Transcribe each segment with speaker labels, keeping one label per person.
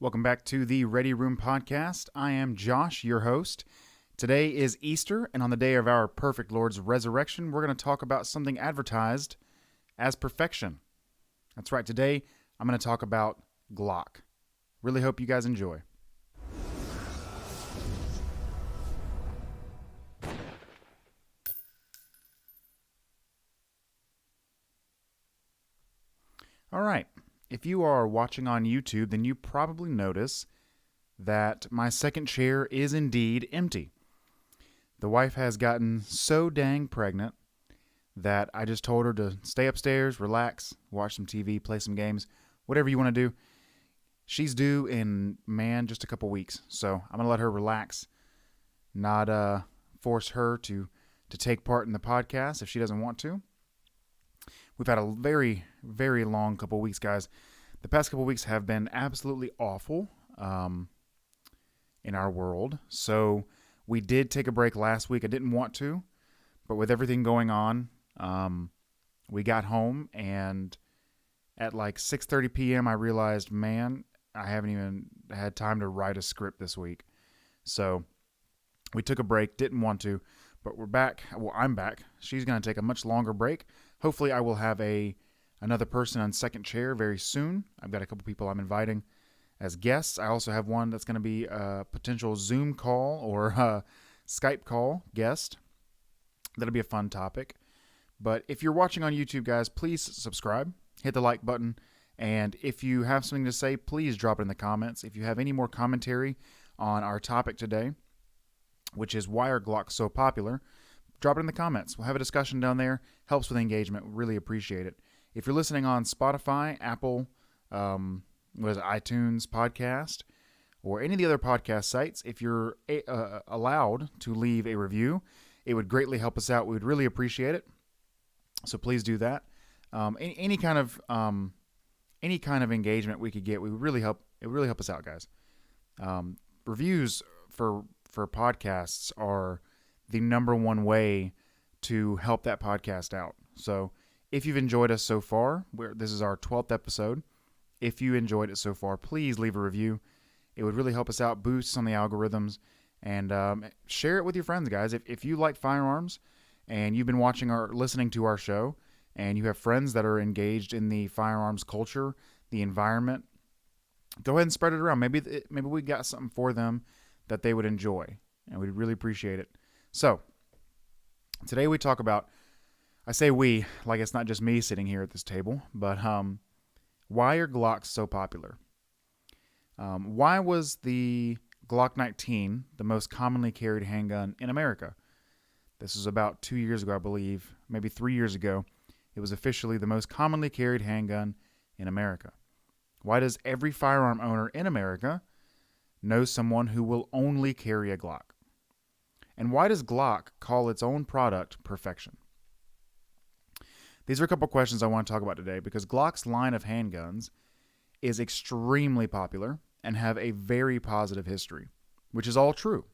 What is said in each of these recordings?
Speaker 1: Welcome back to the Ready Room Podcast. I am Josh, your host. Today is Easter, and on the day of our perfect Lord's resurrection, we're going to talk about something advertised as perfection. That's right, today I'm going to talk about Glock. Really hope you guys enjoy. All right. If you are watching on YouTube, then you probably notice that my second chair is indeed empty. The wife has gotten so dang pregnant that I just told her to stay upstairs, relax, watch some TV, play some games, whatever you want to do. She's due in, just a couple weeks. So I'm going to let her relax, not force her to take part in the podcast if she doesn't want to. We've had a very, very long couple weeks, guys. The past couple weeks have been absolutely awful in our world. So we did take a break last week. I didn't want to, but with everything going on, we got home, and at like 6:30 p.m., I realized, I haven't even had time to write a script this week. So we took a break, didn't want to, but we're back. Well, I'm back. She's going to take a much longer break. Hopefully I will have another person on second chair very soon. I've got a couple people I'm inviting as guests. I also have one that's going to be a potential Zoom call or Skype call guest. That'll be a fun topic. But if you're watching on YouTube, guys, please subscribe, hit the like button, and if you have something to say, please drop it in the comments. If you have any more commentary on our topic today, which is why are Glocks so popular, drop it in the comments. We'll have a discussion down there. Helps with engagement. Really appreciate it. If you're listening on Spotify, Apple, iTunes podcast, or any of the other podcast sites, if you're allowed to leave a review, it would greatly help us out. We would really appreciate it. So please do that. Any kind of engagement we could get, it would really help us out, guys. Reviews for podcasts are the number one way to help that podcast out. So if you've enjoyed us so far, this is our 12th episode. If you enjoyed it so far, please leave a review. It would really help us out, boost on the algorithms, and share it with your friends, guys. If you like firearms and you've been watching or listening to our show, and you have friends that are engaged in the firearms culture, the environment, go ahead and spread it around. Maybe we got something for them that they would enjoy, and we'd really appreciate it. So today we talk about, I say we, like it's not just me sitting here at this table, but why are Glocks so popular? Why was the Glock 19 the most commonly carried handgun in America? This was about 2 years ago, I believe, maybe 3 years ago. It was officially the most commonly carried handgun in America. Why does every firearm owner in America know someone who will only carry a Glock? And why does Glock call its own product perfection? These are a couple questions I want to talk about today because Glock's line of handguns is extremely popular and have a very positive history, which is all true.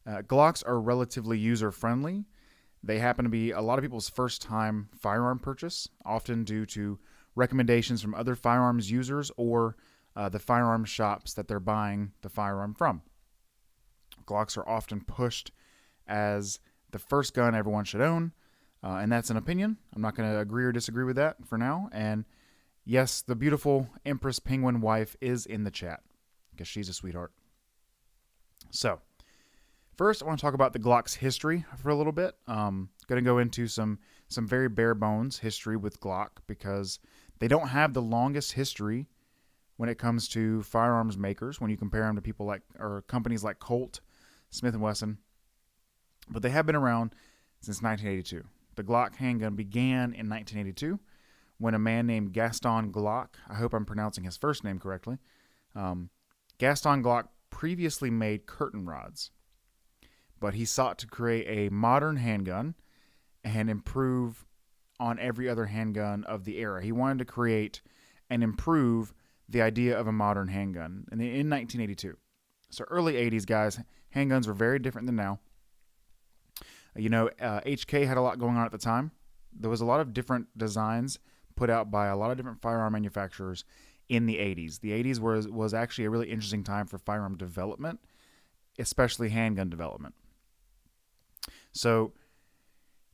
Speaker 1: Glocks are relatively user-friendly. They happen to be a lot of people's first-time firearm purchase, often due to recommendations from other firearms users or the firearm shops that they're buying the firearm from. Glocks are often pushed as the first gun everyone should own, and that's an opinion. I'm not going to agree or disagree with that for now. And yes, the beautiful Empress Penguin wife is in the chat because she's a sweetheart. So, first, I want to talk about the Glock's history for a little bit. Going to go into some very bare bones history with Glock because they don't have the longest history when it comes to firearms makers when you compare them to people or companies like Colt, Smith & Wesson. But they have been around since 1982. The Glock handgun began in 1982 when a man named Gaston Glock, I hope I'm pronouncing his first name correctly, Gaston Glock previously made curtain rods, but he sought to create a modern handgun and improve on every other handgun of the era. He wanted to create and improve the idea of a modern handgun in 1982. So early 80s, guys, handguns were very different than now. HK had a lot going on at the time. There was a lot of different designs put out by a lot of different firearm manufacturers in the 80s. The 80s was actually a really interesting time for firearm development, especially handgun development. So,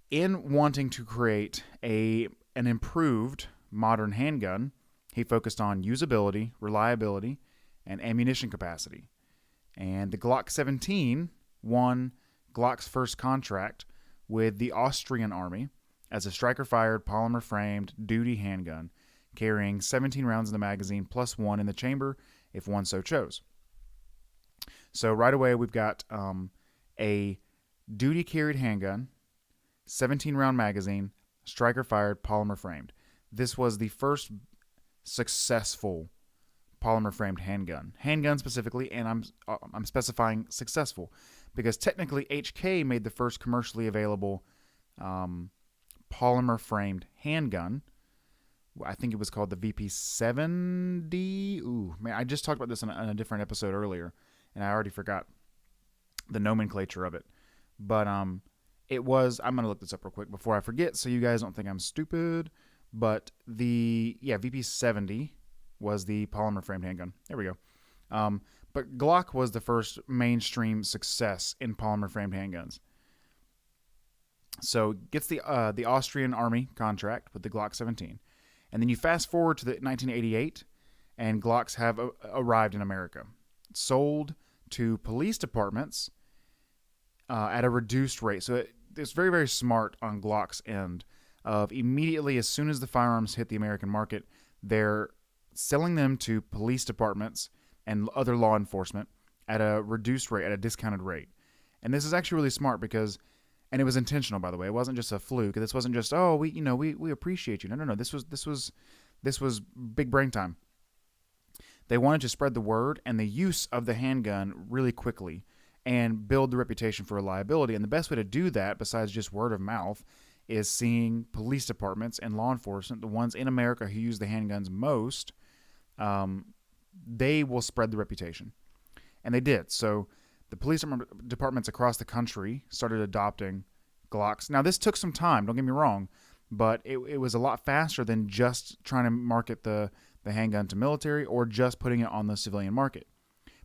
Speaker 1: in wanting to create an improved modern handgun, he focused on usability, reliability, and ammunition capacity. And the Glock 17 won Glock's first contract with the Austrian army as a striker-fired, polymer-framed duty handgun, carrying 17 rounds in the magazine plus 1 in the chamber if one so chose. So right away we've got a duty-carried handgun, 17-round magazine, striker-fired, polymer-framed. This was the first successful polymer-framed handgun. Handgun specifically, and I'm specifying successful because technically HK made the first commercially available polymer-framed handgun. I think it was called the VP70. Ooh, man, I just talked about this on a different episode earlier, and I already forgot the nomenclature of it. But it was, I'm going to look this up real quick before I forget so you guys don't think I'm stupid. But VP70 was the polymer-framed handgun. There we go. But Glock was the first mainstream success in polymer-framed handguns. So gets the Austrian army contract with the Glock 17. And then you fast forward to the 1988, and Glocks have arrived in America. Sold to police departments at a reduced rate. So it's very, very smart on Glock's end of immediately, as soon as the firearms hit the American market, they're selling them to police departments and other law enforcement at a reduced rate, at a discounted rate. And this is actually really smart because, and it was intentional, by the way. It wasn't just a fluke. This wasn't just, oh, we appreciate you. No. This was big brain time. They wanted to spread the word and the use of the handgun really quickly and build the reputation for reliability. And the best way to do that, besides just word of mouth, is seeing police departments and law enforcement, the ones in America who use the handguns most, they will spread the reputation. And they did. So the police departments across the country started adopting Glocks. Now, this took some time, don't get me wrong, but it was a lot faster than just trying to market the handgun to military or just putting it on the civilian market,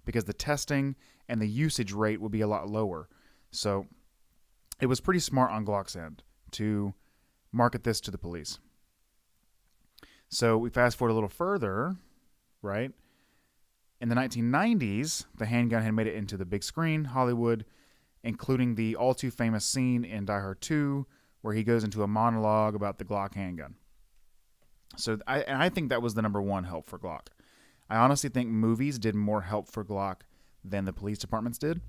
Speaker 1: because the testing and the usage rate would be a lot lower. So it was pretty smart on Glock's end to market this to the police. So we fast forward a little further, right? In the 1990s, the handgun had made it into the big screen, Hollywood, including the all-too-famous scene in Die Hard 2, where he goes into a monologue about the Glock handgun. So I think that was the number one help for Glock. I honestly think movies did more help for Glock than the police departments did,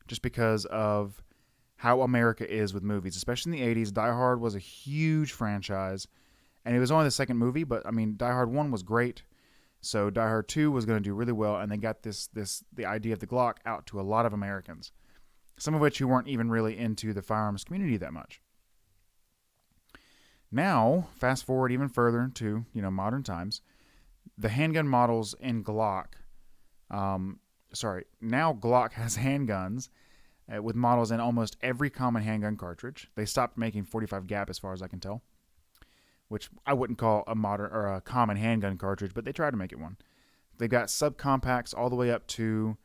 Speaker 1: just because of how America is with movies, especially in the 80s. Die Hard was a huge franchise, and it was only the second movie, but I mean, Die Hard 1 was great. So Die Hard 2 was going to do really well, and they got the idea of the Glock out to a lot of Americans, some of which who weren't even really into the firearms community that much. Now, fast forward even further to modern times, the handgun models in Glock. Now Glock has handguns with models in almost every common handgun cartridge. They stopped making 45 gap, as far as I can tell, which I wouldn't call a modern or a common handgun cartridge, but they tried to make it one. They've got subcompacts all the way up to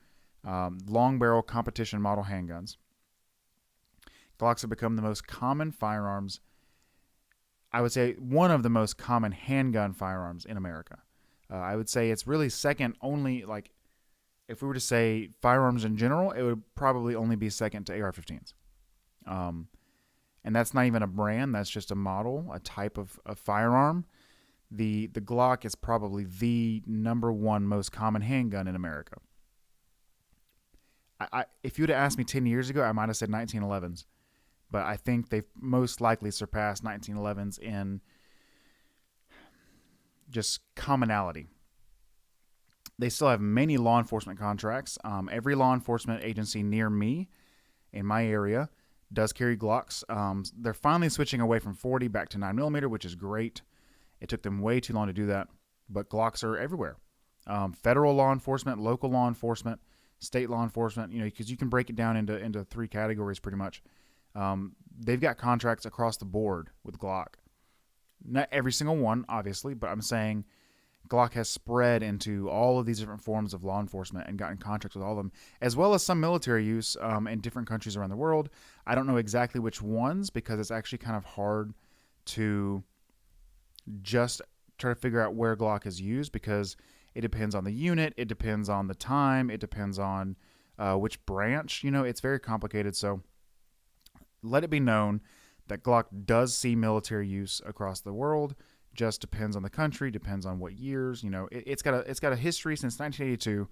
Speaker 1: long barrel competition model handguns. Glocks have become the most common firearms. I would say one of the most common handgun firearms in America. I would say it's really second only, like, if we were to say firearms in general, it would probably only be second to AR-15s. And that's not even a brand. That's just a model, a type of firearm. The Glock is probably the number one most common handgun in America. If you would have asked me 10 years ago, I might have said 1911s. But I think they've most likely surpassed 1911s in just commonality. They still have many law enforcement contracts. Every law enforcement agency near me, in my area, does carry Glocks. They're finally switching away from 40 back to 9mm, which is great. It took them way too long to do that, but Glocks are everywhere. Federal law enforcement, local law enforcement, state law enforcement, because you can break it down into three categories pretty much. They've got contracts across the board with Glock. Not every single one, obviously, but I'm saying Glock has spread into all of these different forms of law enforcement and gotten contracts with all of them, as well as some military use in different countries around the world. I don't know exactly which ones because it's actually kind of hard to just try to figure out where Glock is used because it depends on the unit, it depends on the time, it depends on which branch. It's very complicated. So let it be known that Glock does see military use across the world. Just depends on the country, depends on what years. It's got a history since 1982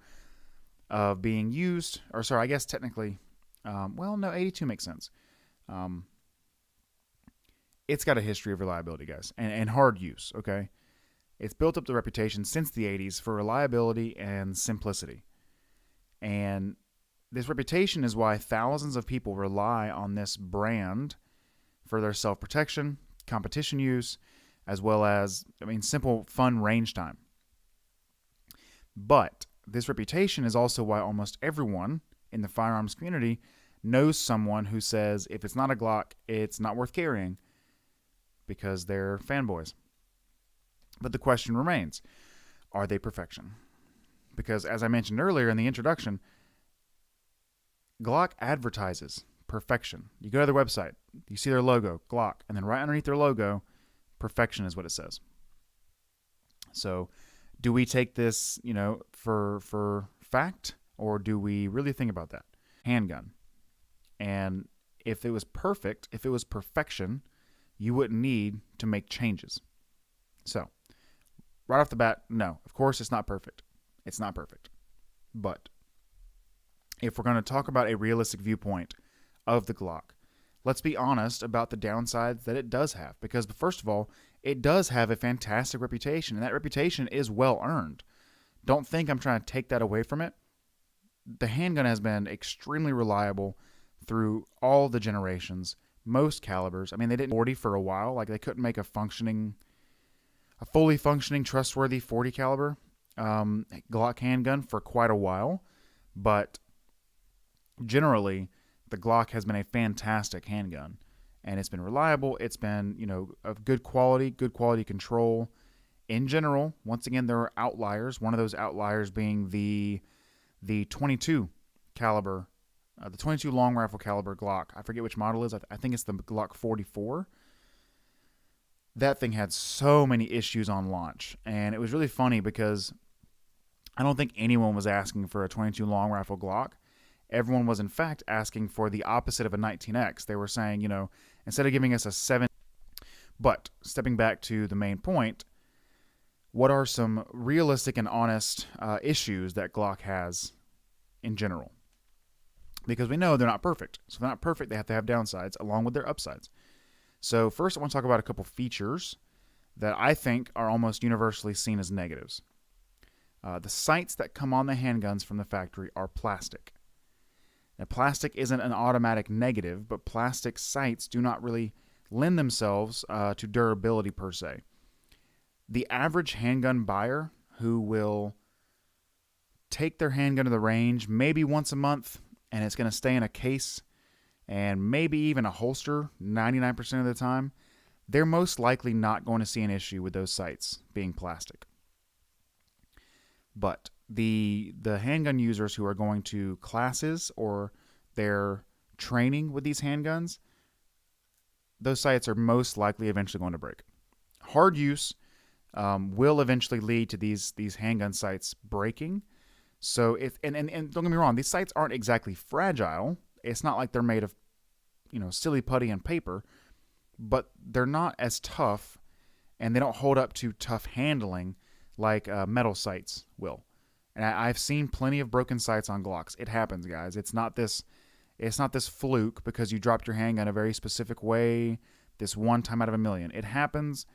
Speaker 1: of being used. Or sorry, I guess technically, well, no, 82 makes sense. It's got a history of reliability, guys, and hard use. Okay, it's built up the reputation since the 80s for reliability and simplicity, and this reputation is why thousands of people rely on this brand for their self-protection, competition use, as well as, simple, fun range time. But this reputation is also why almost everyone in the firearms community knows someone who says if it's not a Glock, it's not worth carrying because they're fanboys. But the question remains, are they perfection? Because as I mentioned earlier in the introduction, Glock advertises perfection. You go to their website, you see their logo, Glock, and then right underneath their logo, perfection is what it says. So do we take this, for fact, or do we really think about that? Handgun. And if it was perfect, if it was perfection, you wouldn't need to make changes. So right off the bat, no, of course it's not perfect. It's not perfect. But if we're going to talk about a realistic viewpoint of the Glock, let's be honest about the downsides that it does have. Because first of all, it does have a fantastic reputation, and that reputation is well earned. Don't think I'm trying to take that away from it. The handgun has been extremely reliable through all the generations, most calibers. They didn't 40 for a while. Like, they couldn't make a fully functioning, trustworthy 40 caliber Glock handgun for quite a while. But generally, the Glock has been a fantastic handgun, and it's been reliable. It's been, of good quality control. In general, once again, there are outliers. One of those outliers being the 22 caliber, the 22 long rifle caliber Glock. I forget which model it is. I think it's the Glock 44. That thing had so many issues on launch, and it was really funny because I don't think anyone was asking for a 22 long rifle Glock. Everyone was, in fact, asking for the opposite of a 19X. They were saying, instead of giving us a 7. But stepping back to the main point, what are some realistic and honest issues that Glock has in general? Because we know they're not perfect. So if they're not perfect, they have to have downsides along with their upsides. So first, I want to talk about a couple features that I think are almost universally seen as negatives. The sights that come on the handguns from the factory are plastic. Now, plastic isn't an automatic negative, but plastic sights do not really lend themselves to durability per se. The average handgun buyer who will take their handgun to the range maybe once a month, and it's going to stay in a case and maybe even a holster 99% of the time, they're most likely not going to see an issue with those sights being plastic. But the handgun users who are going to classes or they're training with these handguns, those sights are most likely eventually going to break. Hard use will eventually lead to these handgun sights breaking. So and don't get me wrong, these sights aren't exactly fragile. It's not like they're made of silly putty and paper, but they're not as tough, and they don't hold up to tough handling like metal sights will. And I've seen plenty of broken sights on Glocks. It happens, guys. It's not this fluke because you dropped your handgun a very specific way this one time out of a million. It happens.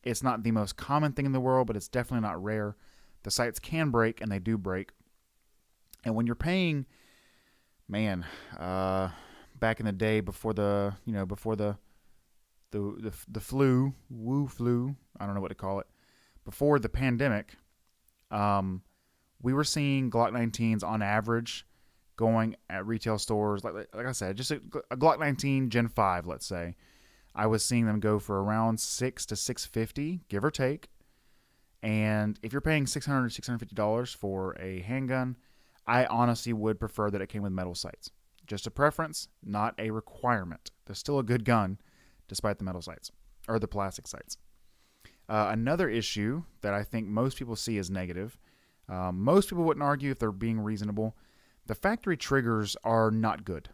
Speaker 1: It's not the most common thing in the world, but it's definitely not rare. The sights can break, and they do break. And when you're paying, back in the day before the flu, I don't know what to call it, before the pandemic, we were seeing Glock 19s on average going at retail stores, like I said, just a Glock 19 Gen 5, let's say. I was seeing them go for around $600 to $650, give or take. And if you're paying $600 to $650 for a handgun, I honestly would prefer that it came with metal sights. Just a preference, not a requirement. They're still a good gun, despite the metal sights or the plastic sights. Another issue that I think most people see as negative, most people wouldn't argue if they're being reasonable. The factory triggers are not good.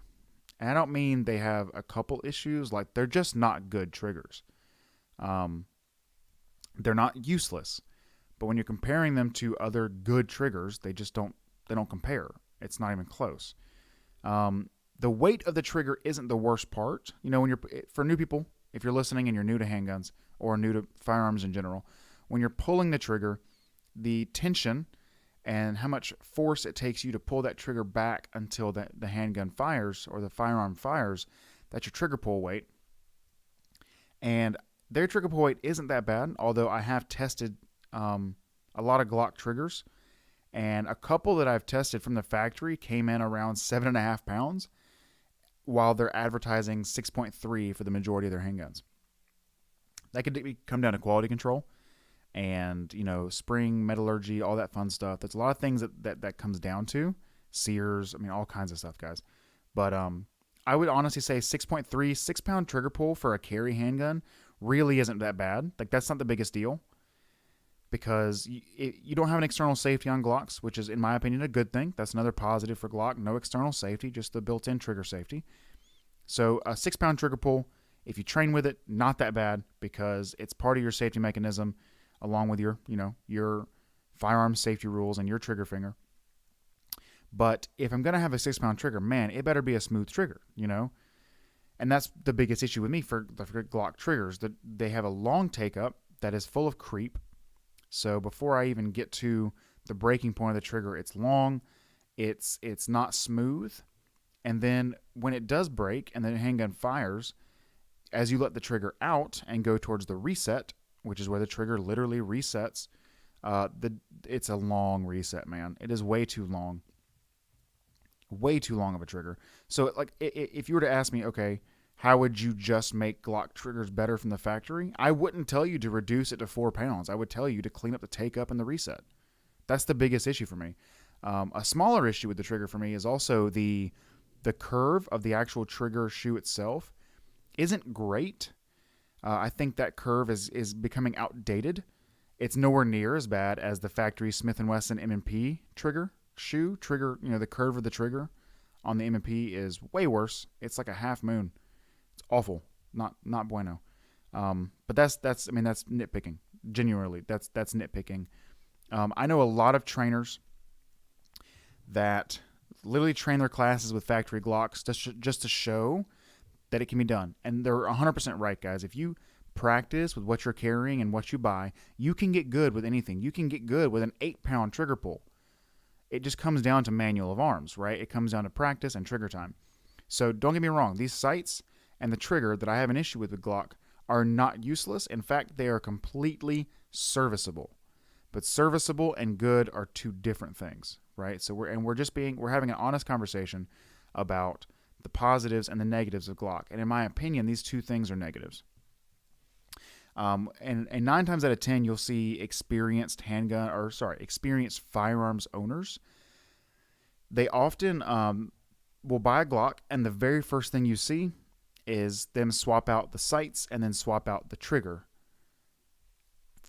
Speaker 1: And I don't mean they have a couple issues, like they're just not good triggers. They're not useless, but when you're comparing them to other good triggers, they don't compare. It's not even close. The weight of the trigger isn't the worst part. For new people, if you're listening and you're new to handguns or new to firearms in general, when you're pulling the trigger, the tension and how much force it takes you to pull that trigger back until the handgun fires or the firearm fires, that's your trigger pull weight. And their trigger pull weight isn't that bad, although I have tested a lot of Glock triggers, and a couple that I've tested from the factory came in around 7.5 pounds, while they're advertising 6.3 for the majority of their handguns. That could come down to quality control and, spring, metallurgy, all that fun stuff. There's a lot of things that comes down to. Sears, all kinds of stuff, guys. But I would honestly say 6.3, 6-pound trigger pull for a carry handgun really isn't that bad. Like, that's not the biggest deal, because you don't have an external safety on Glocks, which is, in my opinion, a good thing. That's another positive for Glock. No external safety, just the built-in trigger safety. So a 6-pound trigger pull, if you train with it, not that bad, because it's part of your safety mechanism along with your firearm safety rules and your trigger finger. But if I'm going to have a 6-pound trigger, man, it better be a smooth trigger, And that's the biggest issue with me for Glock triggers, that they have a long take-up that is full of creep. So before I even get to the breaking point of the trigger, it's long, it's not smooth, and then when it does break and the handgun fires, as you let the trigger out and go towards the reset, which is where the trigger literally resets, it's a long reset, man. It is way too long. Way too long of a trigger. So, like, if you were to ask me, okay, how would you just make Glock triggers better from the factory? I wouldn't tell you to reduce it to 4 pounds. I would tell you to clean up the take-up and the reset. That's the biggest issue for me. A smaller issue with the trigger for me is also the curve of the actual trigger shoe itself isn't great. I think that curve is becoming outdated. It's nowhere near as bad as the factory Smith & Wesson M&P trigger. The curve of the trigger on the M&P is way worse. It's like a half moon. It's awful. Not bueno. But that's nitpicking. Genuinely, that's nitpicking. I know a lot of trainers that literally train their classes with factory Glocks just to show that it can be done. And they're 100% right, guys. If you practice with what you're carrying and what you buy, you can get good with anything. You can get good with an 8-pound trigger pull. It just comes down to manual of arms, right? It comes down to practice and trigger time. So don't get me wrong. These sights and the trigger that I have an issue with Glock are not useless. In fact, they are completely serviceable. But serviceable and good are two different things, right? So we're having an honest conversation about the positives and the negatives of Glock. And in my opinion, these two things are negatives. And 9 times out of 10, you'll see experienced firearms owners. They often will buy a Glock, and the very first thing you see is them swap out the sights and then swap out the trigger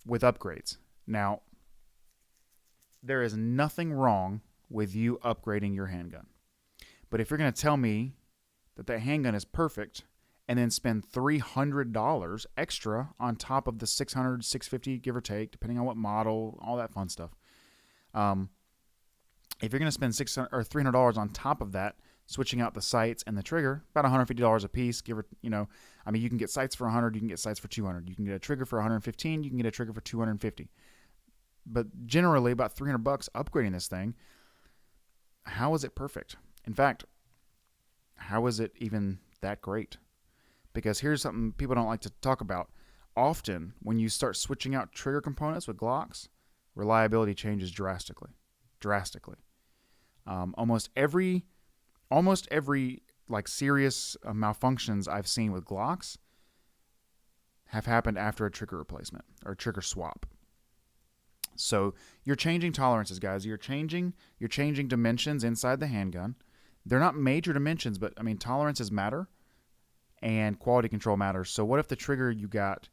Speaker 1: with upgrades. Now, there is nothing wrong with you upgrading your handgun. But if you're going to tell me that handgun is perfect and then spend $300 extra on top of the $600, $650, give or take, depending on what model, all that fun stuff. If you're going to spend $600 or $300 on top of that, switching out the sights and the trigger, about $150 a piece. You can get sights for $100, you can get sights for $200, you can get a trigger for $115, you can get a trigger for $250. But generally, about $300 upgrading this thing. How is it perfect? In fact, how is it even that great? Because here's something people don't like to talk about. Often, when you start switching out trigger components with Glocks, reliability changes drastically. Almost every serious malfunctions I've seen with Glocks have happened after a trigger replacement or a trigger swap. So you're changing tolerances, guys. You're changing dimensions inside the handgun. They're not major dimensions, but I mean tolerances matter and quality control matters. So what if the trigger you got,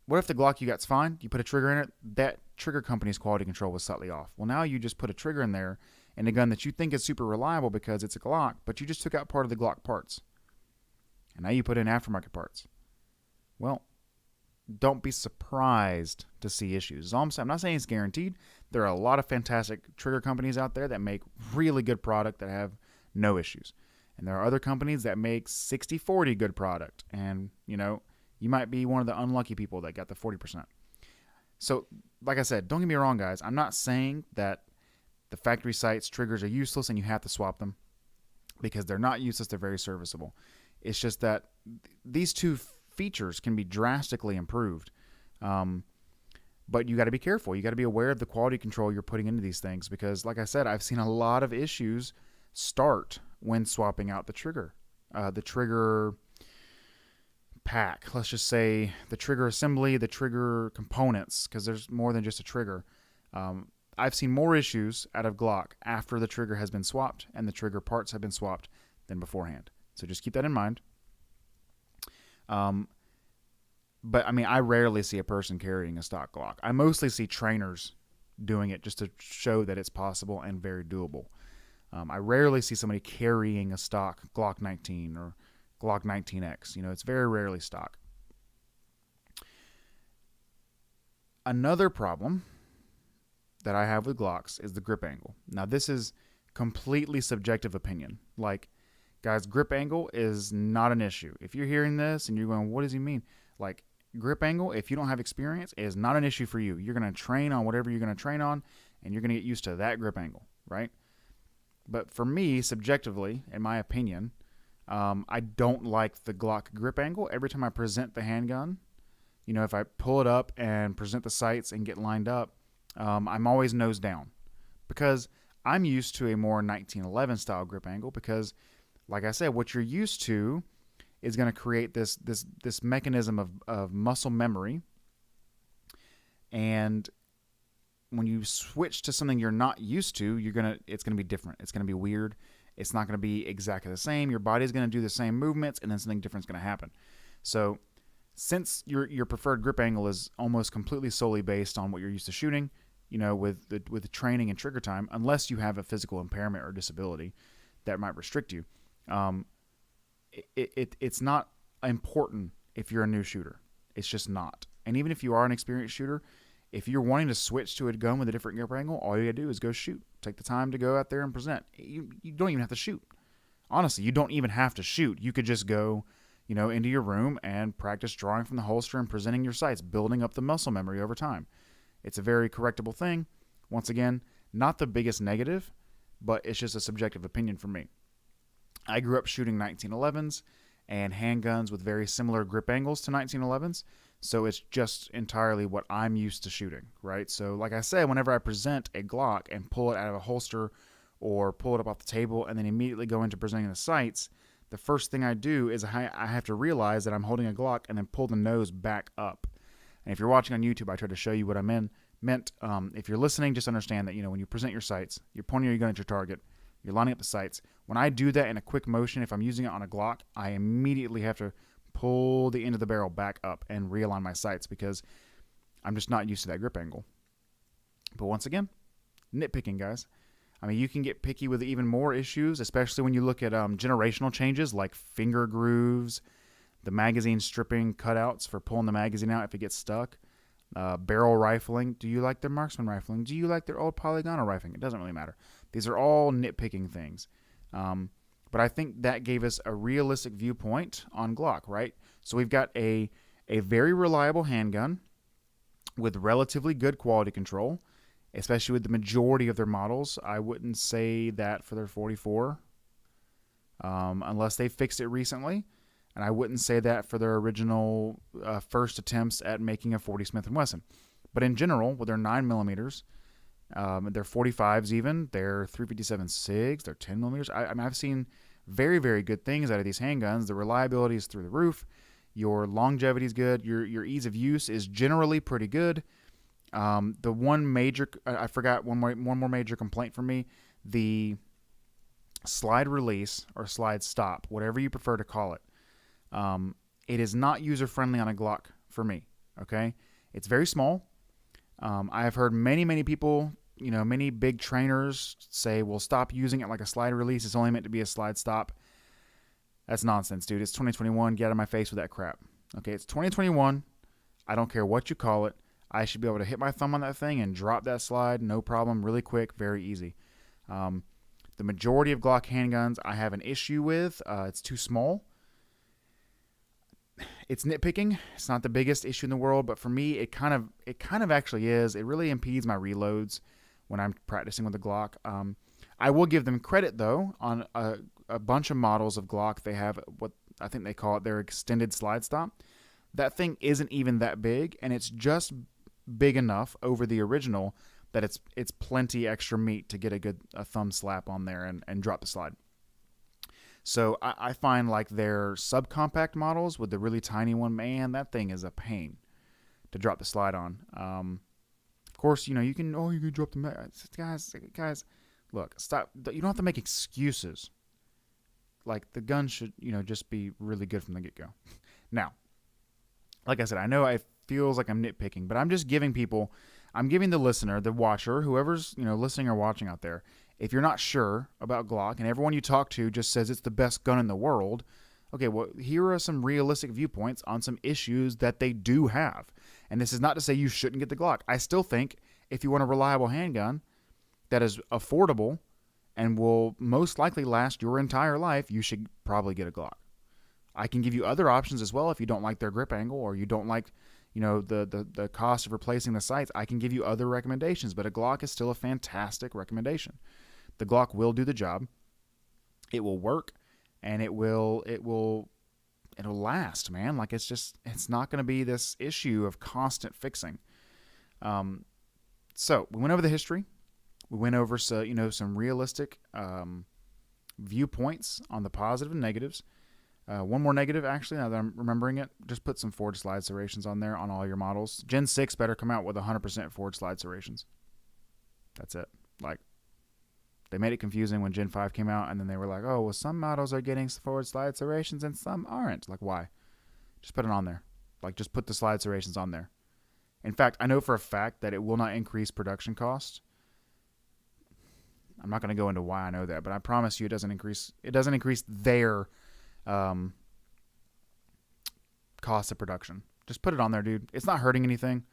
Speaker 1: what if the Glock you got's fine? You put a trigger in it, that trigger company's quality control was slightly off. Well, now you just put a trigger in there in a gun that you think is super reliable because it's a Glock, but you just took out part of the Glock parts. And now you put in aftermarket parts. Well, don't be surprised to see issues. I'm not saying it's guaranteed. There are a lot of fantastic trigger companies out there that make really good product that have no issues. And there are other companies that make 60-40 good product. And, you know, you might be one of the unlucky people that got the 40%. So, like I said, don't get me wrong, guys. I'm not saying that the factory sites triggers are useless and you have to swap them, because they're not useless. They're very serviceable. It's just that these two features can be drastically improved. But you got to be careful. You got to be aware of the quality control you're putting into these things, because, like I said, I've seen a lot of issues start when swapping out the trigger pack. Let's just say the trigger assembly, the trigger components, because there's more than just a trigger. I've seen more issues out of Glock after the trigger has been swapped and the trigger parts have been swapped than beforehand. So just keep that in mind. But I mean, I rarely see a person carrying a stock Glock. I mostly see trainers doing it just to show that it's possible and very doable. I rarely see somebody carrying a stock Glock 19 or Glock 19X. You know, it's very rarely stock. Another problem that I have with Glocks is the grip angle. Now, this is completely subjective opinion. Like, guys, grip angle is not an issue. If you're hearing this and you're going, what does he mean? Like, grip angle, if you don't have experience, is not an issue for you. You're going to train on whatever you're going to train on, and you're going to get used to that grip angle, right? But for me, subjectively, in my opinion, I don't like the Glock grip angle. Every time I present the handgun, you know, if I pull it up and present the sights and get lined up, I'm always nose down, because I'm used to a more 1911 style grip angle, because, like I said, what you're used to is going to create this mechanism of muscle memory. And when you switch to something you're not used to, it's going to be different. It's going to be weird. It's not going to be exactly the same. Your body's going to do the same movements, and then something different is going to happen. So since your preferred grip angle is almost completely solely based on what you're used to shooting, you know, with the training and trigger time, unless you have a physical impairment or disability that might restrict you, it's not important if you're a new shooter. It's just not. And even if you are an experienced shooter, if you're wanting to switch to a gun with a different grip angle, all you gotta do is go shoot. Take the time to go out there and present. You don't even have to shoot. Honestly, you don't even have to shoot. You could just go, you know, into your room and practice drawing from the holster and presenting your sights, building up the muscle memory over time. It's a very correctable thing. Once again, not the biggest negative, but it's just a subjective opinion for me. I grew up shooting 1911s and handguns with very similar grip angles to 1911s, so it's just entirely what I'm used to shooting, right? So like I said, whenever I present a Glock and pull it out of a holster or pull it up off the table and then immediately go into presenting the sights, the first thing I do is I have to realize that I'm holding a Glock and then pull the nose back up. And if you're watching on YouTube, I try to show you what I meant. If you're listening, just understand that, you know, when you present your sights, you're pointing your gun at your target, you're lining up the sights. When I do that in a quick motion, if I'm using it on a Glock, I immediately have to pull the end of the barrel back up and realign my sights, because I'm just not used to that grip angle. But once again, nitpicking, guys. I mean, you can get picky with even more issues, especially when you look at generational changes like finger grooves, the magazine stripping cutouts for pulling the magazine out if it gets stuck, barrel rifling. Do you like their marksman rifling? Do you like their old polygonal rifling? It doesn't really matter. These are all nitpicking things. But I think that gave us a realistic viewpoint on Glock, right? So we've got a very reliable handgun with relatively good quality control, especially with the majority of their models. I wouldn't say that for their 44, unless they fixed it recently. And I wouldn't say that for their original first attempts at making a 40 Smith & Wesson. But in general, with their 9mm, their 45s even, their 357 SIGs, their 10mm. I mean, I've seen very, very good things out of these handguns. The reliability is through the roof. Your longevity is good. Your ease of use is generally pretty good. The one major, I forgot one more major complaint for me, the slide release or slide stop, whatever you prefer to call it. It is not user friendly on a Glock for me. Okay, it's very small. I have heard many people, many big trainers say, "Well, stop using it like a slide release. It's only meant to be a slide stop." That's nonsense, dude. It's 2021. Get out of my face with that crap. Okay, it's 2021. I don't care what you call it. I should be able to hit my thumb on that thing and drop that slide, no problem, really quick, very easy. The majority of Glock handguns I have an issue with. It's too small. It's nitpicking. It's not the biggest issue in the world, but for me, it kind of actually is. It really impedes my reloads when I'm practicing with the Glock. I will give them credit though. On a bunch of models of Glock, they have what I think they call it their extended slide stop. That thing isn't even that big, and it's just big enough over the original that it's plenty extra meat to get a thumb slap on there and drop the slide. So I find like their subcompact models with the really tiny one, man, that thing is a pain to drop the slide on. Of course, you can drop the guys. Look, stop. You don't have to make excuses. Like the gun should, just be really good from the get go. Now, like I said, I know it feels like I'm nitpicking, but I'm just giving the listener, the watcher, whoever's listening or watching out there. If you're not sure about Glock and everyone you talk to just says it's the best gun in the world, okay, well, here are some realistic viewpoints on some issues that they do have. And this is not to say you shouldn't get the Glock. I still think if you want a reliable handgun that is affordable and will most likely last your entire life, you should probably get a Glock. I can give you other options as well if you don't like their grip angle or you don't like the cost of replacing the sights. I can give you other recommendations, but a Glock is still a fantastic recommendation. The Glock will do the job. It will work, and it will last, man. Like it's not going to be this issue of constant fixing. So we went over the history. We went over some realistic viewpoints on the positive and negatives. One more negative, actually, now that I'm remembering it, just put some forward slide serrations on there on all your models. Gen 6 better come out with 100% forward slide serrations. That's it. Like, they made it confusing when Gen 5 came out, and then they were like, oh, well, some models are getting forward slide serrations and some aren't. Like, why? Just put it on there. Like, just put the slide serrations on there. In fact, I know for a fact that it will not increase production costs. I'm not going to go into why I know that, but I promise you it doesn't increase their cost of production. Just put it on there, dude. It's not hurting anything.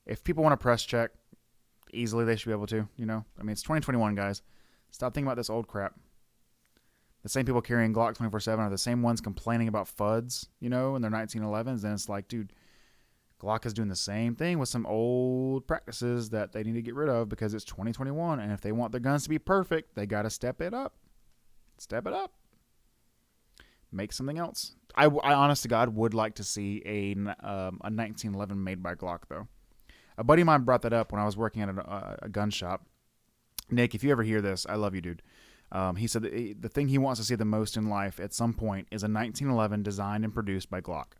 Speaker 1: If people want to press check easily, they should be able to, it's 2021, guys. Stop thinking about this old crap. The same people carrying Glock 24/7 are the same ones complaining about FUDs, in their 1911s. And it's like, dude, Glock is doing the same thing with some old practices that they need to get rid of because it's 2021. And if they want their guns to be perfect, they got to step it up. Step it up. Make something else. I honest to God would like to see a 1911 made by Glock, though. A buddy of mine brought that up when I was working at a gun shop. Nick, if you ever hear this, I love you, dude. He said that the thing he wants to see the most in life at some point is a 1911 designed and produced by Glock.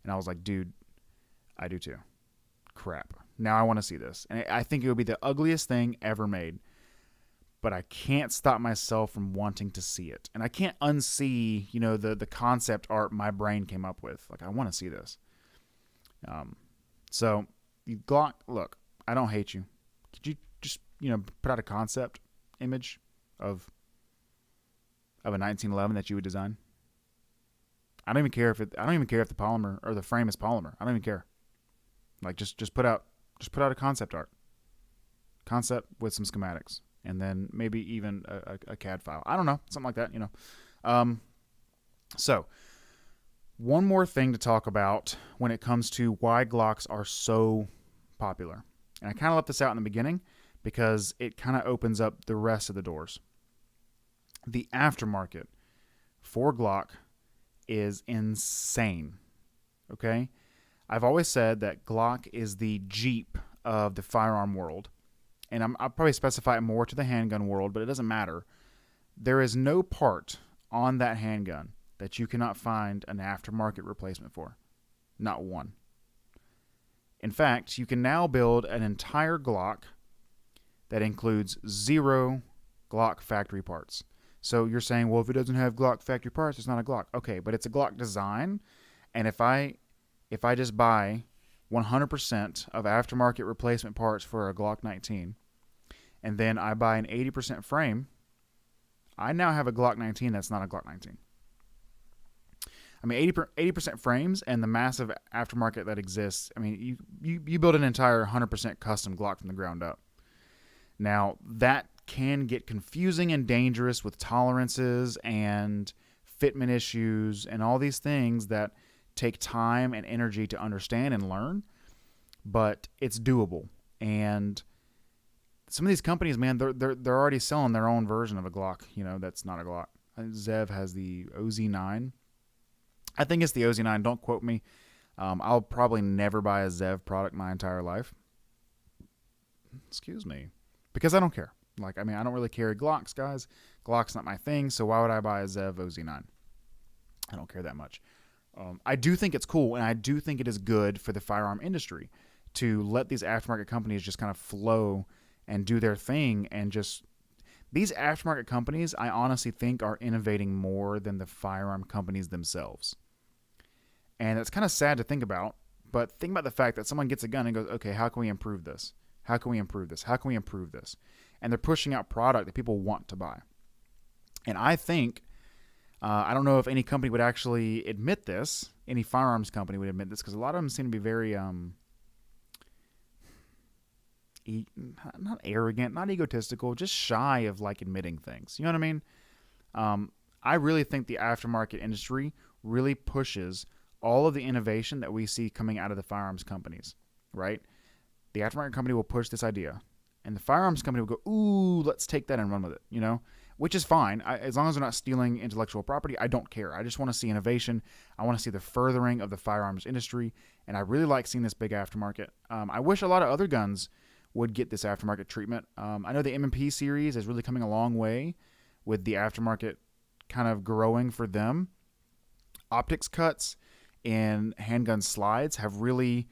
Speaker 1: And I was like, dude, I do too. Crap. Now I want to see this. And I think it would be the ugliest thing ever made. But I can't stop myself from wanting to see it. And I can't unsee, the concept art my brain came up with. Like, I want to see this. So, Glock, look, I don't hate you. Could you just, put out a concept image of a 1911 that you would design? I don't even care if the polymer or the frame is polymer. I don't even care. Like, just put out a concept art. Concept with some schematics. And then maybe even a CAD file. I don't know. Something like that, So, one more thing to talk about when it comes to why Glocks are so popular. And I kind of left this out in the beginning because it kind of opens up the rest of the doors. The aftermarket for Glock is insane. Okay? I've always said that Glock is the Jeep of the firearm world. And I'll probably specify it more to the handgun world, but it doesn't matter. There is no part on that handgun that you cannot find an aftermarket replacement for. Not one. In fact, you can now build an entire Glock that includes 0 Glock factory parts. So you're saying, well, if it doesn't have Glock factory parts, it's not a Glock. Okay, but it's a Glock design. And if I just buy 100% of aftermarket replacement parts for a Glock 19, and then I buy an 80% frame, I now have a Glock 19 that's not a Glock 19. I mean, 80% frames and the massive aftermarket that exists. I mean, you build an entire 100% custom Glock from the ground up. Now, that can get confusing and dangerous with tolerances and fitment issues and all these things that take time and energy to understand and learn, but it's doable. And some of these companies, man, they're already selling their own version of a Glock, that's not a Glock. Zev has the OZ9. I think it's the OZ9. Don't quote me. I'll probably never buy a Zev product my entire life. Excuse me. Because I don't care. I don't really carry Glocks, guys. Glock's not my thing, so why would I buy a Zev OZ9? I don't care that much. I do think it's cool, and I do think it is good for the firearm industry to let these aftermarket companies just kind of flow and do their thing. And just these aftermarket companies, I honestly think, are innovating more than the firearm companies themselves. And it's kind of sad to think about, but think about the fact that someone gets a gun and goes, okay, how can we improve this? How can we improve this? How can we improve this? And they're pushing out product that people want to buy. And I think, I don't know if any company would actually admit this, any firearms company would admit this, because a lot of them seem to be very, not arrogant, not egotistical, just shy of admitting things. You know what I mean? I really think the aftermarket industry really pushes all of the innovation that we see coming out of the firearms companies, right? The aftermarket company will push this idea, and the firearms company will go, ooh, let's take that and run with it, which is fine. As long as they're not stealing intellectual property, I don't care. I just want to see innovation. I want to see the furthering of the firearms industry, and I really like seeing this big aftermarket. I wish a lot of other guns would get this aftermarket treatment. I know the M&P series is really coming a long way with the aftermarket kind of growing for them. Optics cuts and handgun slides have really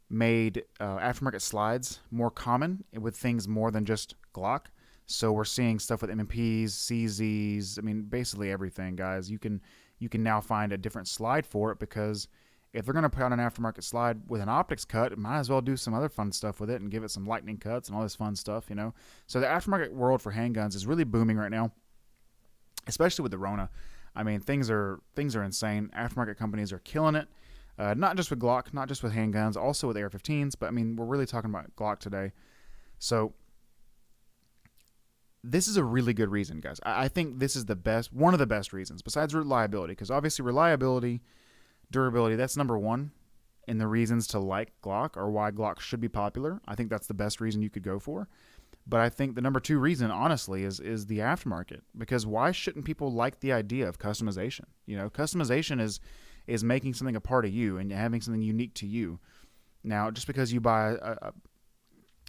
Speaker 1: made aftermarket slides more common with things more than just Glock. So we're seeing stuff with M&Ps, CZs. I mean, basically everything, guys. You can now find a different slide for it, because if they're going to put out an aftermarket slide with an optics cut, it might as well do some other fun stuff with it and give it some lightning cuts and all this fun stuff, So the aftermarket world for handguns is really booming right now, especially with the Rona. I mean, things are insane. Aftermarket companies are killing it. Not just with Glock, not just with handguns, also with AR-15s, but I mean, we're really talking about Glock today. So this is a really good reason, guys. I think this is one of the best reasons, besides reliability, because obviously reliability, durability, that's number one in the reasons to like Glock or why Glock should be popular. I think that's the best reason you could go for. But I think the number two reason, honestly, is the aftermarket, because why shouldn't people like the idea of customization? Customization is making something a part of you and having something unique to you. Now, just because you buy a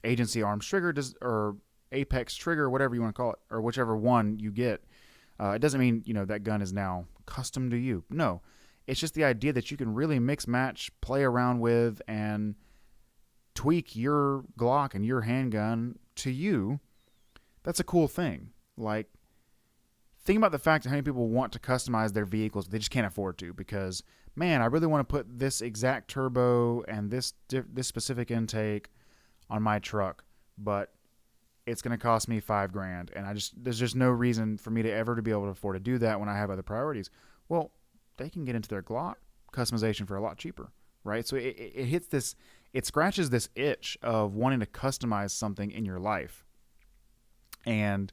Speaker 1: agency arms trigger or Apex trigger, whatever you want to call it, or whichever one you get, it doesn't mean that gun is now custom to you. No, it's just the idea that you can really mix, match, play around with, and tweak your Glock and your handgun to you. That's a cool thing. Think about the fact that how many people want to customize their vehicles, but they just can't afford to, because, man, I really want to put this exact turbo and this specific intake on my truck, but it's going to cost me $5,000, and there's just no reason for me to ever be able to afford to do that when I have other priorities. Well, they can get into their Glock customization for a lot cheaper, right? So it scratches this itch of wanting to customize something in your life, and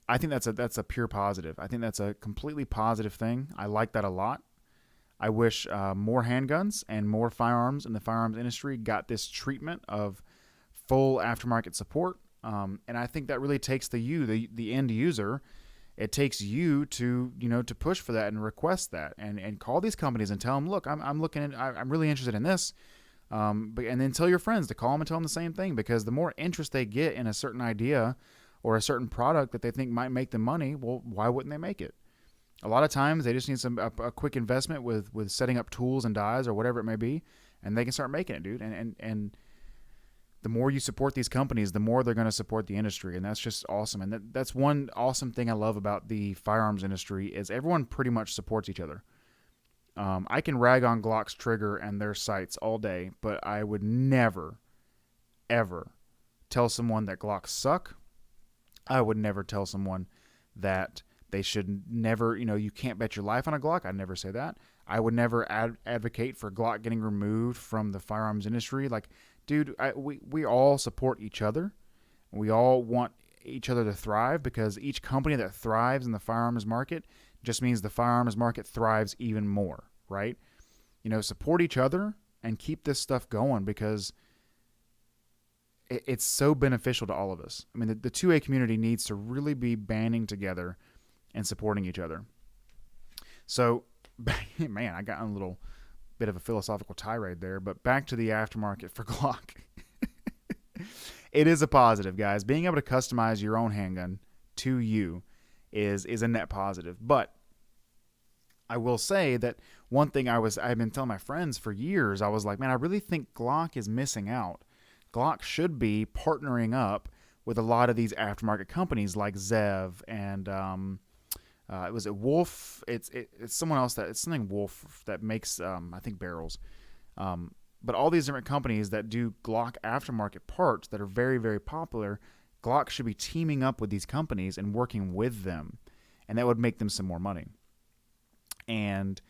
Speaker 1: I think that's a pure positive. I think that's a completely positive thing. I like that a lot. I wish more handguns and more firearms in the firearms industry got this treatment of full aftermarket support. And I think that really takes the end user. It takes you to push for that and request that, and call these companies and tell them, look, I'm really interested in this. And then tell your friends to call them and tell them the same thing, because the more interest they get in a certain idea or a certain product that they think might make them money, well, why wouldn't they make it? A lot of times they just need a quick investment with setting up tools and dies or whatever it may be, and they can start making it, dude. And the more you support these companies, the more they're going to support the industry, and that's just awesome. And that's one awesome thing I love about the firearms industry is everyone pretty much supports each other. I can rag on Glock's trigger and their sights all day, but I would never, ever tell someone that Glocks suck. I would never tell someone that they should never, you can't bet your life on a Glock. I'd never say that. I would never advocate for Glock getting removed from the firearms industry. Like, dude, we all support each other. We all want each other to thrive, because each company that thrives in the firearms market just means the firearms market thrives even more, right? Support each other and keep this stuff going, because it's so beneficial to all of us. I mean, the 2A community needs to really be banding together and supporting each other. So, man, I got on a little bit of a philosophical tirade there, but back to the aftermarket for Glock. It is a positive, guys. Being able to customize your own handgun to you is a net positive. But I will say that one thing I've been telling my friends for years, I was like, man, I really think Glock is missing out. Glock should be partnering up with a lot of these aftermarket companies like Zev and was it Wolf? It's someone else it's something Wolf that makes I think barrels. But all these different companies that do Glock aftermarket parts that are very, very popular, Glock should be teaming up with these companies and working with them, and that would make them some more money. And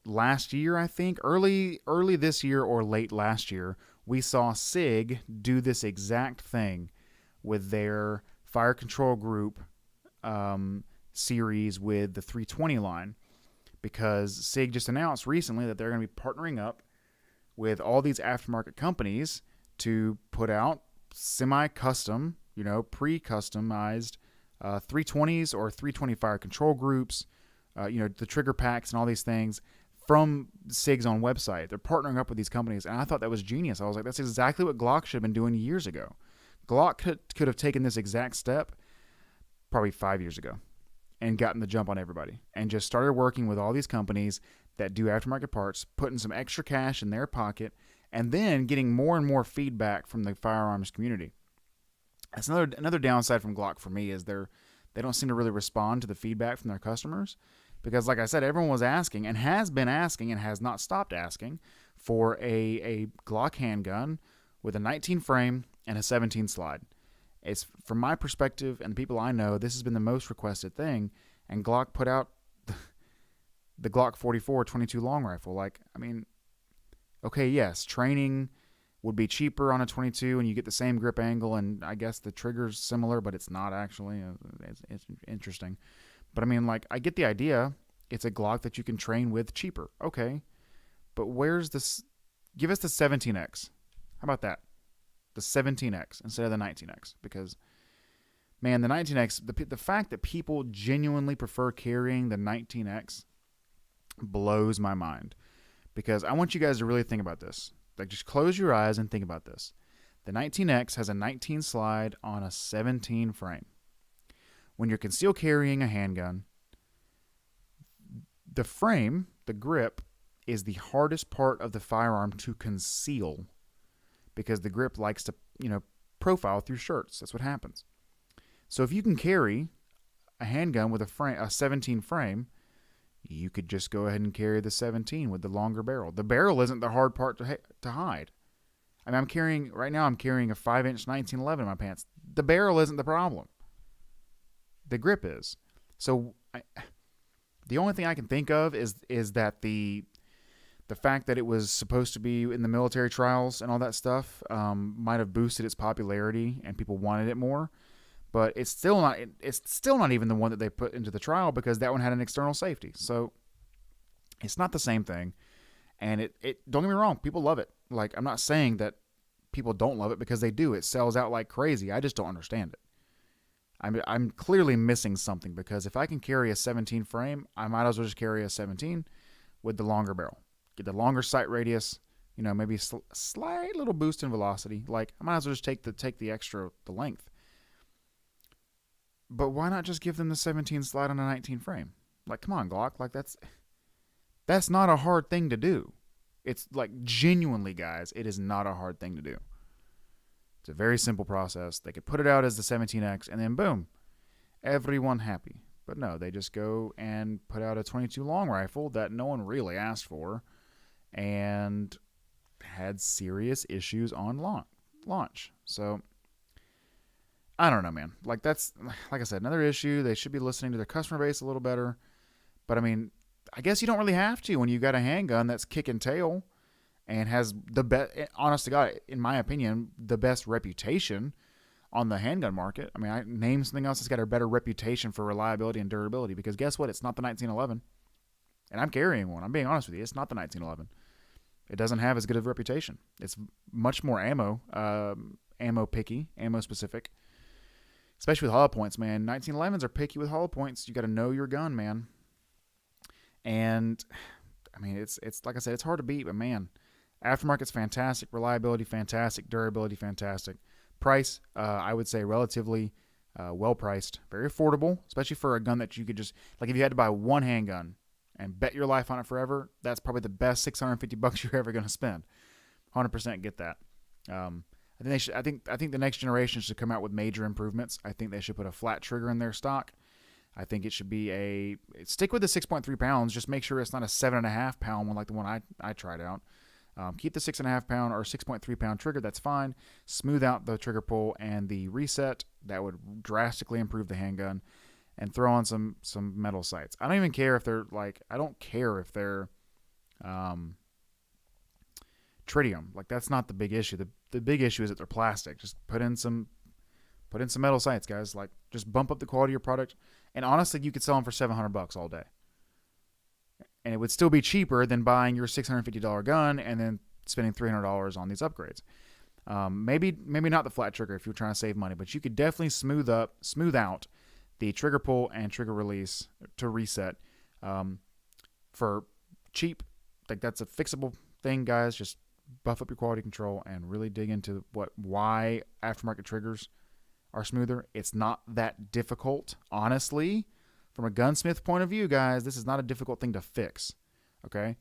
Speaker 1: last year, I think, early this year or late last year, we saw SIG do this exact thing with their fire control group series with the 320 line, because SIG just announced recently that they're going to be partnering up with all these aftermarket companies to put out semi-custom, pre-customized 320s or 320 fire control groups, the trigger packs and all these things from SIG's own website. They're partnering up with these companies, and I thought that was genius. I was like, that's exactly what Glock should have been doing years ago. Glock could have taken this exact step probably 5 years ago and gotten the jump on everybody and just started working with all these companies that do aftermarket parts, putting some extra cash in their pocket, and then getting more and more feedback from the firearms community. That's another downside from Glock for me is they don't seem to really respond to the feedback from their customers, because, like I said, everyone was asking and has been asking and has not stopped asking for a Glock handgun with a 19 frame and a 17 slide. It's, from my perspective and the people I know, this has been the most requested thing, and Glock put out the Glock 44 22 long rifle. Like, I mean, okay, yes, training would be cheaper on a 22 and you get the same grip angle, and I guess the trigger's similar, but it's not actually. It's interesting. But I mean, like, I get the idea. It's a Glock that you can train with cheaper. Okay. But where's this? Give us the 17X. How about that? The 17X instead of the 19X. Because, man, the 19X, the fact that people genuinely prefer carrying the 19X blows my mind. Because I want you guys to really think about this. Like, just close your eyes and think about this. The 19X has a 19 slide on a 17 frame. When you're concealed carrying a handgun, the frame, the grip, is the hardest part of the firearm to conceal, because the grip likes to, profile through shirts. That's what happens. So if you can carry a handgun with a 17 frame, you could just go ahead and carry the 17 with the longer barrel. The barrel isn't the hard part to hide. I mean, I'm carrying a 5-inch 1911 in my pants. The barrel isn't the problem. The grip is. So the only thing I can think of is that the fact that it was supposed to be in the military trials and all that stuff might have boosted its popularity and people wanted it more. But it's still not. It's still not even the one that they put into the trial, because that one had an external safety. So it's not the same thing. And it don't get me wrong, people love it. Like, I'm not saying that people don't love it, because they do. It sells out like crazy. I just don't understand it. I'm clearly missing something, because if I can carry a 17 frame, I might as well just carry a 17 with the longer barrel. Get the longer sight radius, maybe a slight little boost in velocity. Like, I might as well just take the length. But why not just give them the 17 slide on a 19 frame? Like, come on, Glock. Like, that's not a hard thing to do. It's like genuinely, guys, it is not a hard thing to do. It's a very simple process. They could put it out as the 17X and then boom, everyone happy. But no, they just go and put out a 22 long rifle that no one really asked for and had serious issues on launch. So I don't know, man. Like that's, like I said, another issue. They should be listening to their customer base a little better. But I mean, I guess you don't really have to when you got a handgun that's kicking tail and has the best, honest to God, in my opinion, the best reputation on the handgun market. I mean, I name something else that's got a better reputation for reliability and durability, because guess what? It's not the 1911. And I'm carrying one. I'm being honest with you. It's not the 1911. It doesn't have as good of a reputation. It's much more ammo picky, ammo specific, especially with hollow points, man. 1911s are picky with hollow points. You got to know your gun, man. And I mean, it's like I said, it's hard to beat, but man, aftermarket's fantastic, reliability fantastic, durability fantastic. Price, I would say relatively well priced, very affordable, especially for a gun that you could just, like if you had to buy one handgun and bet your life on it forever, that's probably the best $650 you're ever going to spend. 100% get that. I think they should. I think the next generation should come out with major improvements. I think they should put a flat trigger in their stock. I think it should be stick with the 6.3 pounds. Just make sure it's not a 7.5 pound one like the one I tried out. Keep the 6.5 pound or 6.3 pound trigger. That's fine. Smooth out the trigger pull and the reset. That would drastically improve the handgun. And throw on some metal sights. I don't even care if they're tritium. Like that's not the big issue. The big issue is that they're plastic. Just put in some metal sights, guys. Like just bump up the quality of your product. And honestly, you could sell them for $700 all day. And it would still be cheaper than buying your $650 gun and then spending $300 on these upgrades. Maybe not the flat trigger if you're trying to save money, but you could definitely smooth out the trigger pull and trigger release to reset for cheap. Like that's a fixable thing, guys. Just buff up your quality control and really dig into why aftermarket triggers are smoother. It's not that difficult, honestly. From a gunsmith point of view, guys, this is not a difficult thing to fix, okay?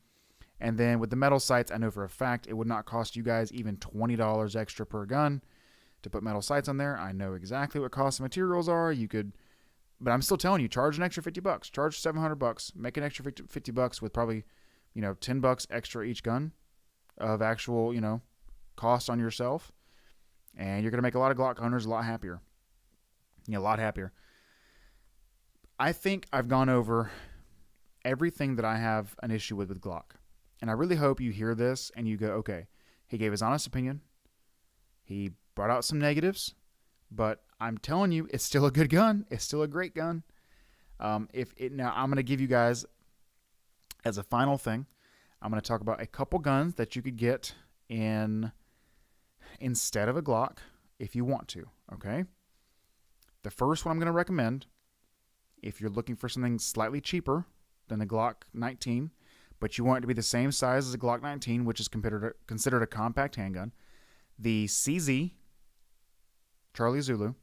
Speaker 1: And then with the metal sights, I know for a fact it would not cost you guys even $20 extra per gun to put metal sights on there. I know exactly what cost of materials are. But I'm still telling you, charge an extra $50. Charge $700. Make an extra $50 with probably, $10 extra each gun of actual, cost on yourself. And you're going to make a lot of Glock owners a lot happier. A lot happier. I think I've gone over everything that I have an issue with Glock. And I really hope you hear this and you go, okay, he gave his honest opinion. He brought out some negatives, but I'm telling you, it's still a good gun. It's still a great gun. Now I'm going to give you guys, as a final thing, I'm going to talk about a couple guns that you could get instead of a Glock if you want to, okay? The first one I'm going to recommend, if you're looking for something slightly cheaper than the Glock 19, but you want it to be the same size as a Glock 19, which is considered a compact handgun, the CZ, Charlie Zulu,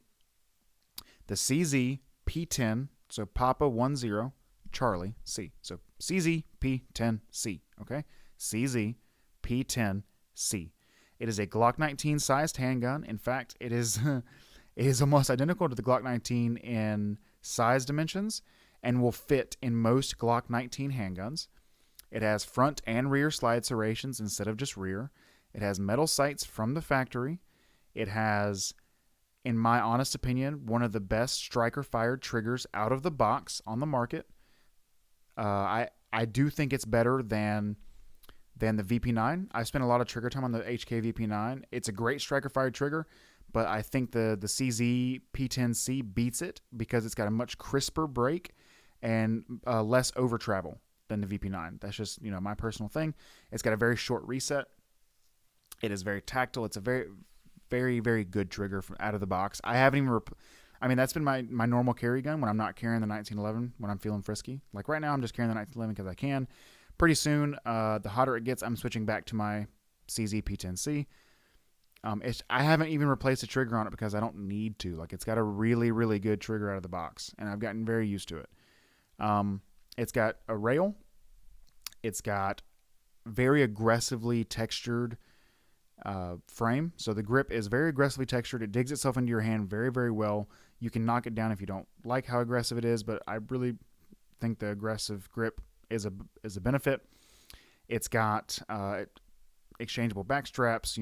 Speaker 1: the CZ P10, so Papa 10, Charlie C. So CZ P10C, okay? CZ P10C. It is a Glock 19 sized handgun. In fact, it is almost identical to the Glock 19 in size dimensions and will fit in most Glock 19 handguns. It has front and rear slide serrations instead of just rear. It has metal sights from the factory. It has, in my honest opinion, one of the best striker-fired triggers out of the box on the market. I do think it's better than the VP9. I spent a lot of trigger time on the HK VP9. It's a great striker-fired trigger, but I think the CZ P10C beats it because it's got a much crisper break and less over travel than the VP9. That's just, my personal thing. It's got a very short reset. It is very tactile. It's a very, very, very good trigger from out of the box. I haven't even that's been my normal carry gun when I'm not carrying the 1911 when I'm feeling frisky. Like right now, I'm just carrying the 1911 because I can. Pretty soon, the hotter it gets, I'm switching back to my CZ P10C. I haven't even replaced the trigger on it because I don't need to. Like, it's got a really, really good trigger out of the box, and I've gotten very used to it. It's got a rail. It's got very aggressively textured frame. So the grip is very aggressively textured. It digs itself into your hand very, very well. You can knock it down if you don't like how aggressive it is, but I really think the aggressive grip is a benefit. It's got exchangeable back straps,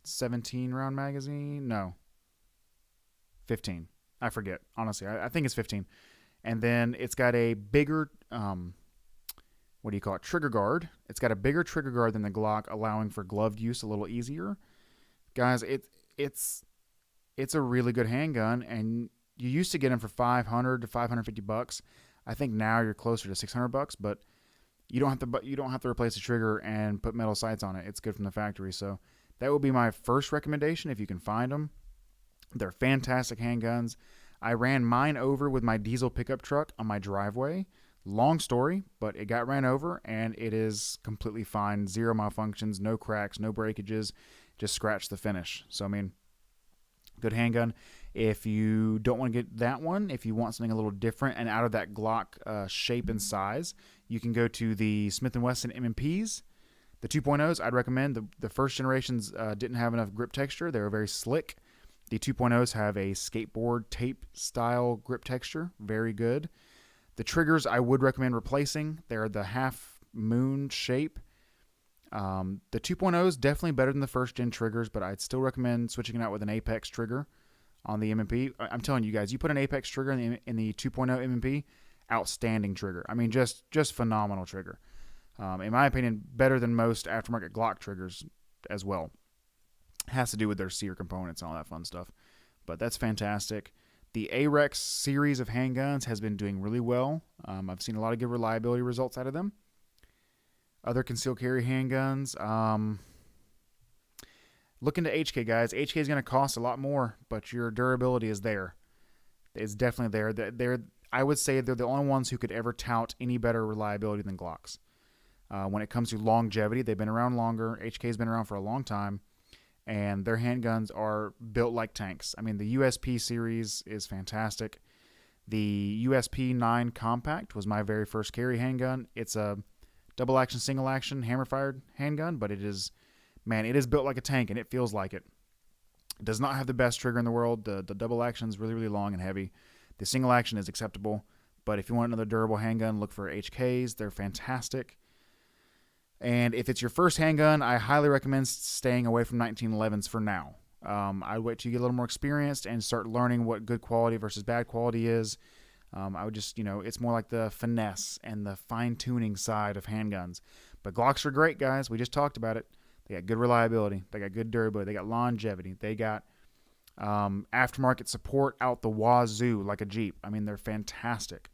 Speaker 1: 17 round magazine. No, 15. I forget. Honestly, I think it's 15. And then it's got a bigger, trigger guard. It's got a bigger trigger guard than the Glock, allowing for gloved use a little easier. Guys, it's a really good handgun, and you used to get them for $500 to $550. I think now you're closer to $600, but you don't have to replace the trigger and put metal sights on it. It's good from the factory. So that would be my first recommendation if you can find them. They're fantastic handguns. I ran mine over with my diesel pickup truck on my driveway. Long story, but it got ran over, and it is completely fine. Zero malfunctions, no cracks, no breakages, just scratched the finish. So, I mean, good handgun. If you don't want to get that one, if you want something a little different and out of that Glock shape and size, you can go to the Smith & Wesson M&Ps. The 2.0s, I'd recommend. The first generations didn't have enough grip texture. They were very slick. The 2.0s have a skateboard tape style grip texture. Very good. The triggers I would recommend replacing. They're the half moon shape. The 2.0s definitely better than the first gen triggers, but I'd still recommend switching it out with an Apex trigger on the M&P. I'm telling you guys, you put an Apex trigger in the 2.0 M&P, outstanding trigger. I mean, just phenomenal trigger. In my opinion, better than most aftermarket Glock triggers as well. Has to do with their sear components and all that fun stuff. But that's fantastic. The AREX series of handguns has been doing really well. I've seen a lot of good reliability results out of them. Other concealed carry handguns. Look into HK, guys. HK is going to cost a lot more, but your durability is there. It's definitely there. I would say they're the only ones who could ever tout any better reliability than Glocks. When it comes to longevity, they've been around longer. HK's been around for a long time. And their handguns are built like tanks. I mean, the USP series is fantastic. The USP 9 Compact was my very first carry handgun. It's a double action, single action, hammer fired handgun, but it is built like a tank, and it feels like it. It does not have the best trigger in the world. The double action is really, really long and heavy. The single action is acceptable, but if you want another durable handgun, look for HKs. They're fantastic. And if it's your first handgun, I highly recommend staying away from 1911s for now. I'd wait till you get a little more experienced and start learning what good quality versus bad quality is. I would just, it's more like the finesse and the fine-tuning side of handguns. But Glocks are great, guys. We just talked about it. They got good reliability. They got good durability. They got longevity. They got aftermarket support out the wazoo like a Jeep. I mean, they're fantastic.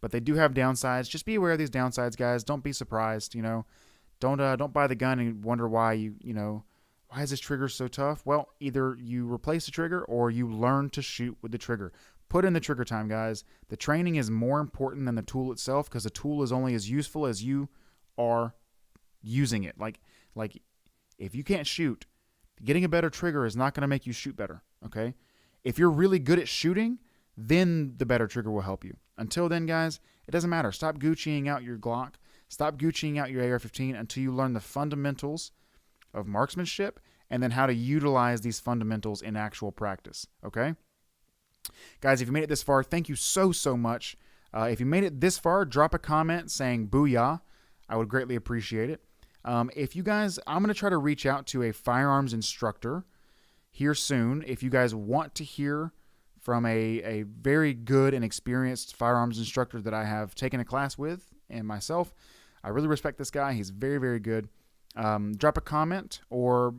Speaker 1: But they do have downsides. Just be aware of these downsides, guys. Don't be surprised, Don't buy the gun and wonder why why is this trigger so tough? Well, either you replace the trigger or you learn to shoot with the trigger. Put in the trigger time, guys. The training is more important than the tool itself because the tool is only as useful as you are using it. Like if you can't shoot, getting a better trigger is not going to make you shoot better, okay? If you're really good at shooting, then the better trigger will help you. Until then, guys, it doesn't matter. Stop Gucciing out your Glock. Stop Gucciing out your AR-15 until you learn the fundamentals of marksmanship and then how to utilize these fundamentals in actual practice, okay? Guys, if you made it this far, thank you so, so much. If you made it this far, drop a comment saying booyah. I would greatly appreciate it. If you guys, I'm going to try to reach out to a firearms instructor here soon. If you guys want to hear from a very good and experienced firearms instructor that I have taken a class with and myself, I really respect this guy. He's very, very good. Drop a comment or,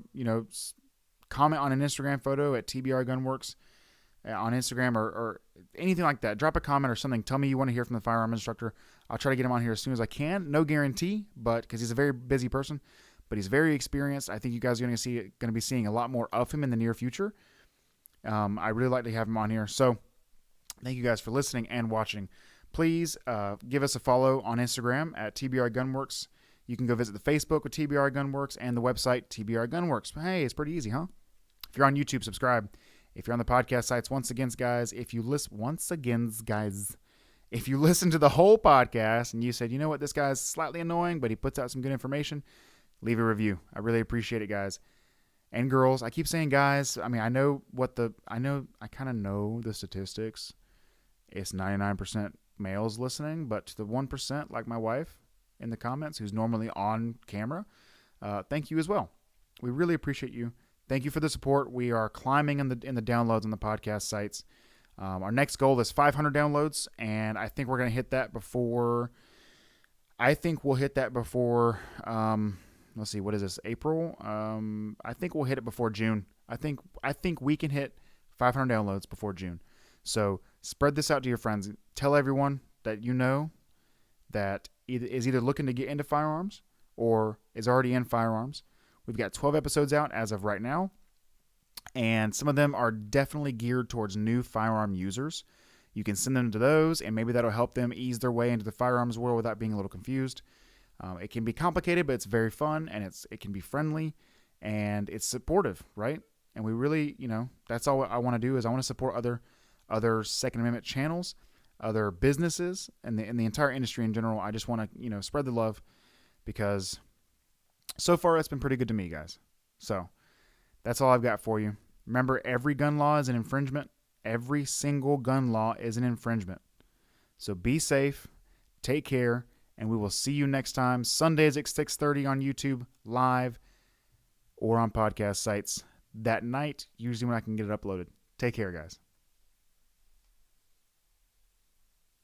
Speaker 1: comment on an Instagram photo at TBR Gunworks on Instagram or anything like that. Drop a comment or something. Tell me you want to hear from the firearm instructor. I'll try to get him on here as soon as I can. No guarantee, but because he's a very busy person, but he's very experienced. I think you guys are going to be seeing a lot more of him in the near future. I really like to have him on here. So thank you guys for listening and watching. Please give us a follow on Instagram at TBR Gunworks. You can go visit the Facebook with TBR Gunworks and the website TBR Gunworks. Hey, it's pretty easy, huh? If you're on YouTube, subscribe. If you're on the podcast sites, once again, guys, If you listen to the whole podcast and you said, you know what, this guy's slightly annoying, but he puts out some good information, leave a review. I really appreciate it, guys. And girls, I keep saying guys. I mean, I kind of know the statistics. It's 99% males listening, but to the 1%, like my wife in the comments, who's normally on camera, thank you as well. We really appreciate you. Thank you for the support. We are climbing in the downloads on the podcast sites. Our next goal is 500 downloads, and I think we're going to hit that before. Let's see, what is this? April. I think we'll hit it before June. I think we can hit 500 downloads before June. So spread this out to your friends. Tell everyone that you know that is either looking to get into firearms or is already in firearms. We've got 12 episodes out as of right now, and some of them are definitely geared towards new firearm users. You can send them to those, and maybe that'll help them ease their way into the firearms world without being a little confused. It can be complicated, but it's very fun, and it can be friendly, and it's supportive, right? And we really, that's all I want to do is I want to support other Second Amendment channels, other businesses, and the entire industry in general. I just want to, spread the love, because so far it's been pretty good to me, guys. So that's all I've got for you. Remember, every gun law is an infringement. Every single gun law is an infringement. So be safe, take care, and we will see you next time. Sundays at 6:30 on YouTube, live, or on podcast sites that night, usually when I can get it uploaded. Take care, guys.